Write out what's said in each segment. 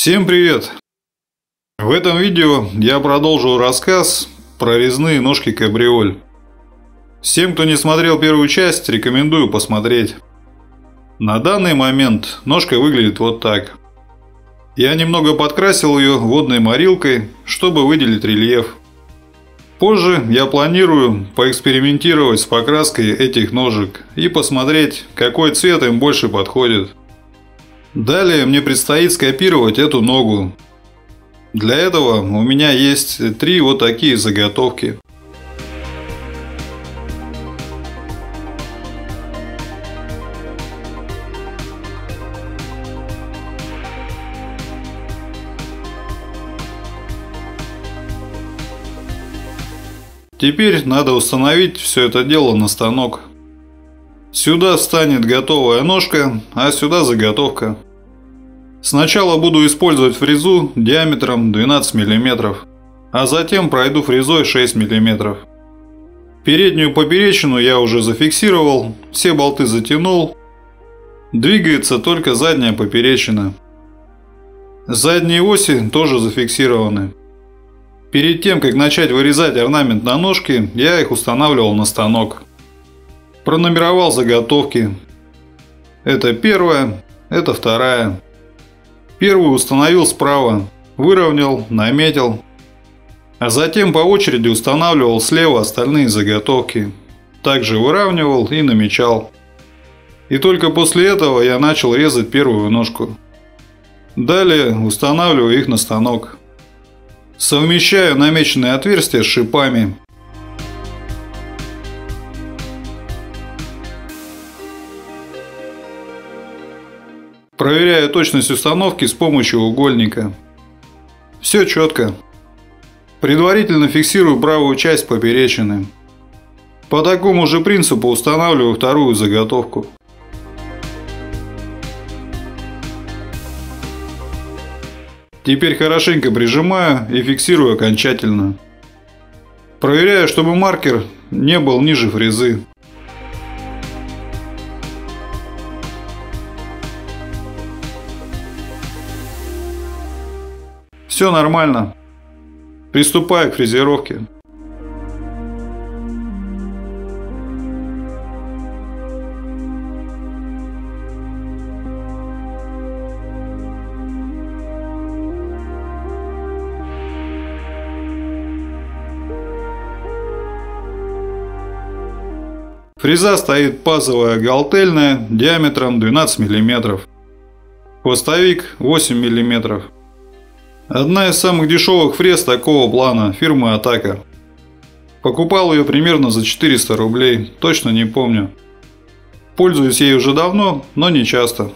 Всем привет! В этом видео я продолжу рассказ про резные ножки кабриоль. Всем, кто не смотрел первую часть, рекомендую посмотреть. На данный момент ножка выглядит вот так. Я немного подкрасил ее водной морилкой, чтобы выделить рельеф. Позже я планирую поэкспериментировать с покраской этих ножек и посмотреть, какой цвет им больше подходит. Далее мне предстоит скопировать эту ногу. Для этого у меня есть 3 вот такие заготовки. Теперь надо установить все это дело на станок. Сюда встанет готовая ножка, а сюда заготовка. Сначала буду использовать фрезу диаметром 12 мм, а затем пройду фрезой 6 мм. Переднюю поперечину я уже зафиксировал, все болты затянул. Двигается только задняя поперечина. Задние оси тоже зафиксированы. Перед тем, как начать вырезать орнамент на ножке, я их устанавливал на станок. Пронумеровал заготовки. Это первая, это вторая. Первую установил справа, выровнял, наметил. А затем по очереди устанавливал слева остальные заготовки. Также выравнивал и намечал. И только после этого я начал резать первую ножку. Далее устанавливаю их на станок. Совмещаю намеченные отверстия с шипами. Проверяю точность установки с помощью угольника. Все четко. Предварительно фиксирую правую часть поперечины. По такому же принципу устанавливаю вторую заготовку. Теперь хорошенько прижимаю и фиксирую окончательно. Проверяю, чтобы маркер не был ниже фрезы. Все нормально. Приступаю к фрезеровке. Фреза стоит пазовая галтельная диаметром 12 мм. Хвостовик 8 мм. Одна из самых дешевых фрез такого плана фирмы Атака. Покупал ее примерно за 400 рублей, точно не помню. Пользуюсь ей уже давно, но не часто.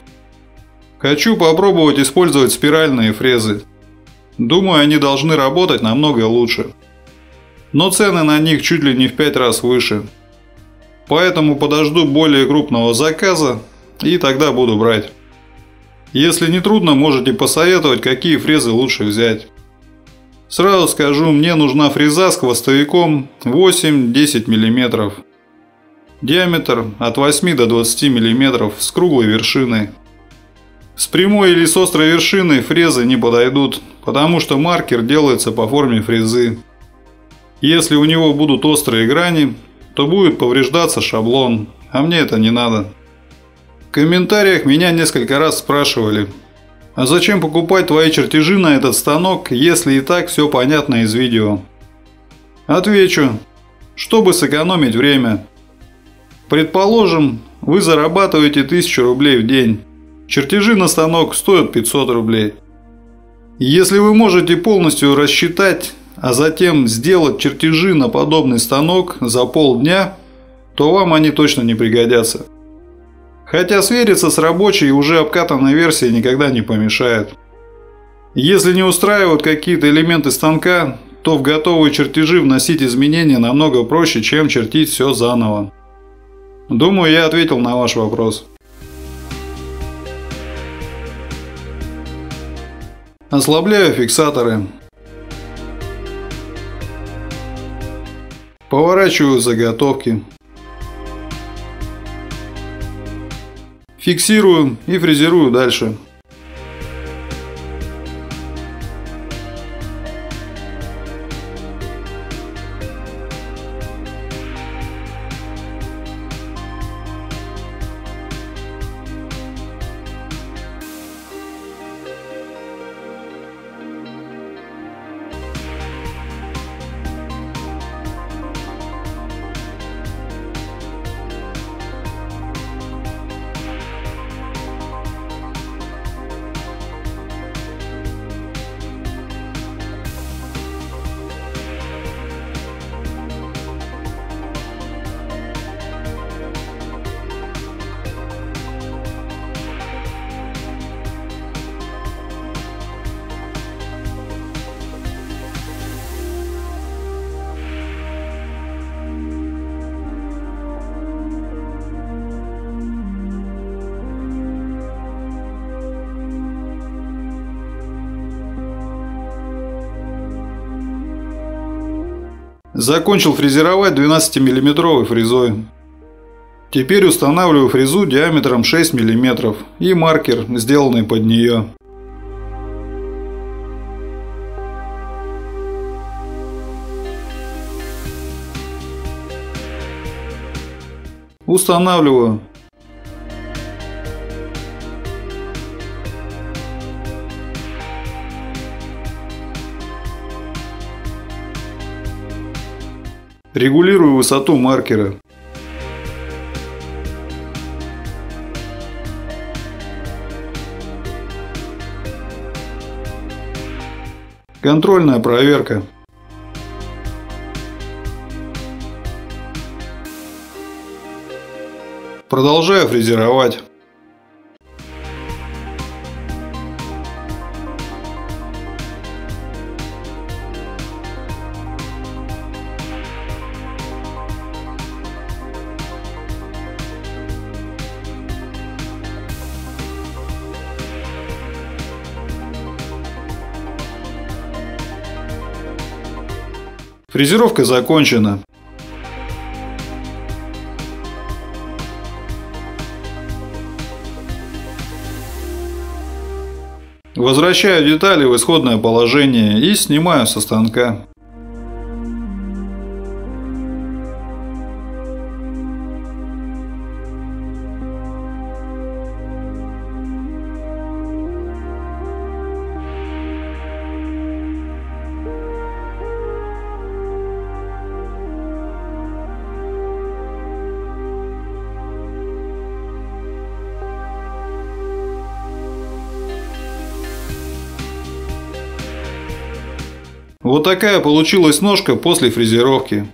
Хочу попробовать использовать спиральные фрезы. Думаю, они должны работать намного лучше. Но цены на них чуть ли не в 5 раз выше. Поэтому подожду более крупного заказа и тогда буду брать. Если не трудно, можете посоветовать, какие фрезы лучше взять. Сразу скажу, мне нужна фреза с хвостовиком 8-10 мм. Диаметр от 8 до 20 мм с круглой вершиной. С прямой или с острой вершиной фрезы не подойдут, потому что маркер делается по форме фрезы. Если у него будут острые грани, то будет повреждаться шаблон, а мне это не надо. В комментариях меня несколько раз спрашивали: а зачем покупать твои чертежи на этот станок, если и так все понятно из видео? Отвечу: чтобы сэкономить время. Предположим, вы зарабатываете 1000 рублей в день. Чертежи на станок стоят 500 рублей. Если вы можете полностью рассчитать, а затем сделать чертежи на подобный станок за полдня, то вам они точно не пригодятся. Хотя свериться с рабочей и уже обкатанной версией никогда не помешает. Если не устраивают какие-то элементы станка, то в готовые чертежи вносить изменения намного проще, чем чертить все заново. Думаю, я ответил на ваш вопрос. Ослабляю фиксаторы. Поворачиваю заготовки. Фиксирую и фрезерую дальше. Закончил фрезеровать 12-мм фрезой. Теперь устанавливаю фрезу диаметром 6 мм и маркер, сделанный под нее. Устанавливаю. Регулирую высоту маркера. Контрольная проверка. Продолжаю фрезеровать. Фрезеровка закончена. Возвращаю детали в исходное положение и снимаю со станка. Вот такая получилась ножка после фрезеровки.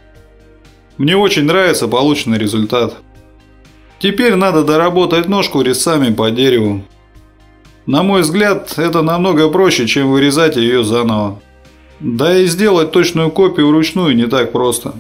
Мне очень нравится полученный результат. Теперь надо доработать ножку резцами по дереву. На мой взгляд, это намного проще, чем вырезать ее заново. Да и сделать точную копию вручную не так просто.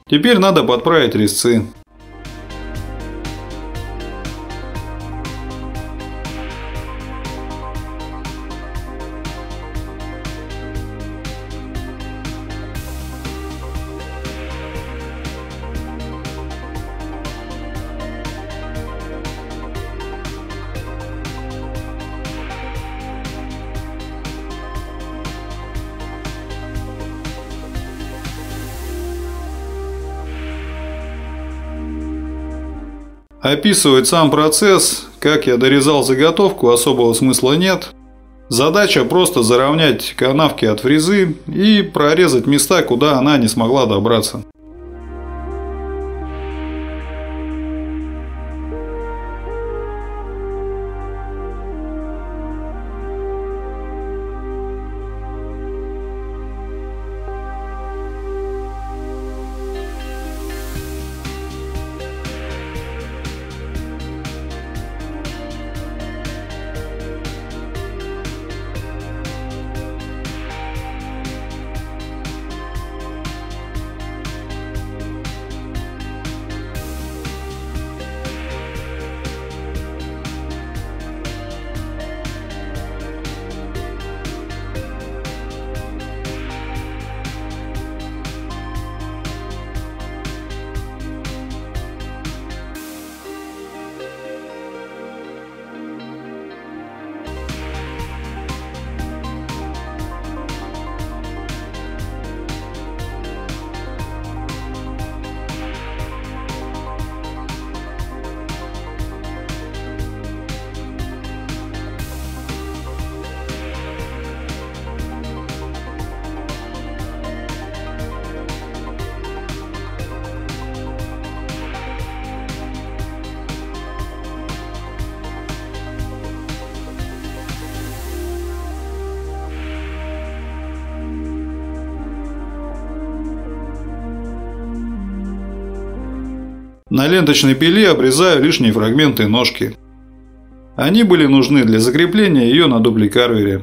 Теперь надо подправить резцы. Описывать сам процесс, как я дорезал заготовку, особого смысла нет. Задача просто заровнять канавки от фрезы и прорезать места, куда она не смогла добраться. На ленточной пиле обрезаю лишние фрагменты ножки. Они были нужны для закрепления ее на дубликарвере.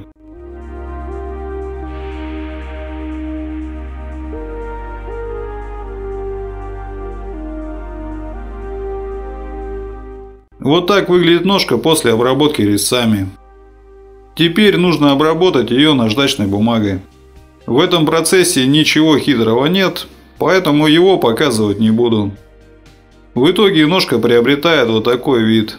Вот так выглядит ножка после обработки резцами. Теперь нужно обработать ее наждачной бумагой. В этом процессе ничего хитрого нет, поэтому его показывать не буду. В итоге ножка приобретает вот такой вид.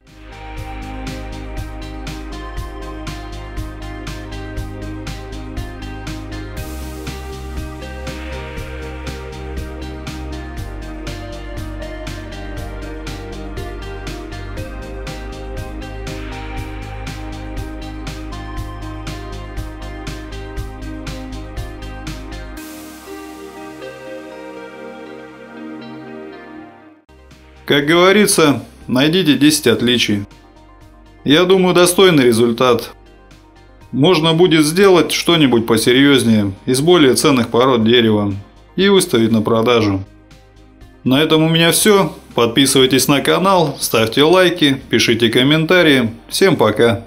Как говорится, найдите 10 отличий. Я думаю, достойный результат. Можно будет сделать что-нибудь посерьезнее, из более ценных пород дерева, и выставить на продажу. На этом у меня все. Подписывайтесь на канал, ставьте лайки, пишите комментарии. Всем пока!